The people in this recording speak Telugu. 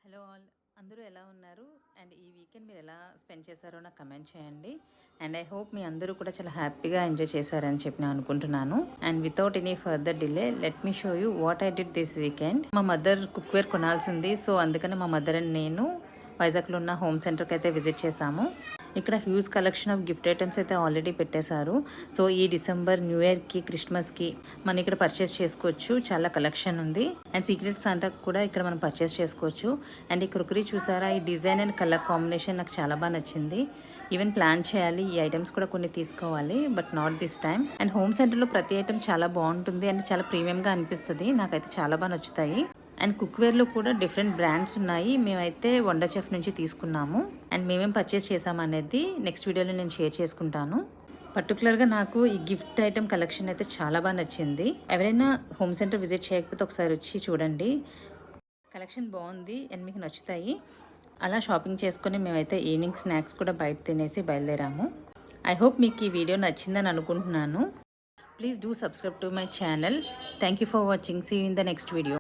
హలో ఆల్, అందరూ ఎలా ఉన్నారు? అండ్ ఈ వీకెండ్ మీరు ఎలా స్పెండ్ చేశారో నాకు కమెంట్ చేయండి. అండ్ ఐ హోప్ మీ అందరూ కూడా చాలా హ్యాపీగా ఎంజాయ్ చేశారని చెప్పి నేను అనుకుంటున్నాను. And without any further delay let me show you what I did this weekend. మా మదర్ కుక్వేర్ కొనాల్సి ఉంది, సో అందుకని మా మదర్ అండ్ నేను వైజాగ్లో ఉన్న హోమ్ సెంటర్కి అయితే విజిట్ చేశాము. ఇక్కడ huge collection of gift items అయితే ఆల్రెడీ పెట్టేశారు. సో ఈ డిసెంబర్ న్యూ ఇయర్కి, క్రిస్మస్కి మనం ఇక్కడ పర్చేస్ చేసుకోవచ్చు. చాలా కలెక్షన్ ఉంది. అండ్ సీక్రెట్ సాంటా కూడా ఇక్కడ మనం పర్చేస్ చేసుకోవచ్చు. అండ్ ఈ క్రొకరీ చూసారా, ఈ డిజైన్ అండ్ కలర్ కాంబినేషన్ నాకు చాలా బాగా నచ్చింది. ఈవెన్ ప్లాన్ చేయాలి ఈ ఐటమ్స్ కూడా కొన్ని తీసుకోవాలి, but not this time. And home సెంటర్లో ప్రతి ఐటమ్ చాలా బాగుంటుంది అండ్ చాలా ప్రీమియంగా అనిపిస్తుంది. నాకైతే చాలా బాగా నచ్చుతాయి. అండ్ కుక్వేర్లో కూడా డిఫరెంట్ బ్రాండ్స్ ఉన్నాయి. మేమైతే వండర్ చెఫ్ నుంచి తీసుకున్నాము. అండ్ మేమేం పర్చేస్ చేసామనేది నెక్స్ట్ వీడియోలో నేను షేర్ చేసుకుంటాను. పర్టికులర్గా నాకు ఈ గిఫ్ట్ ఐటమ్ కలెక్షన్ అయితే చాలా బాగా నచ్చింది. ఎవరైనా హోమ్ సెంటర్ విజిట్ చేయకపోతే ఒకసారి వచ్చి చూడండి. కలెక్షన్ బాగుంది అండ్ మీకు నచ్చుతాయి. అలా షాపింగ్ చేసుకొని మేమైతే ఈవినింగ్ స్నాక్స్ కూడా బయట తినేసి బయలుదేరాము. ఐ హోప్ మీకు ఈ వీడియో నచ్చిందని అనుకుంటున్నాను. Please do subscribe to my channel. Thank you for watching. See you in the next video.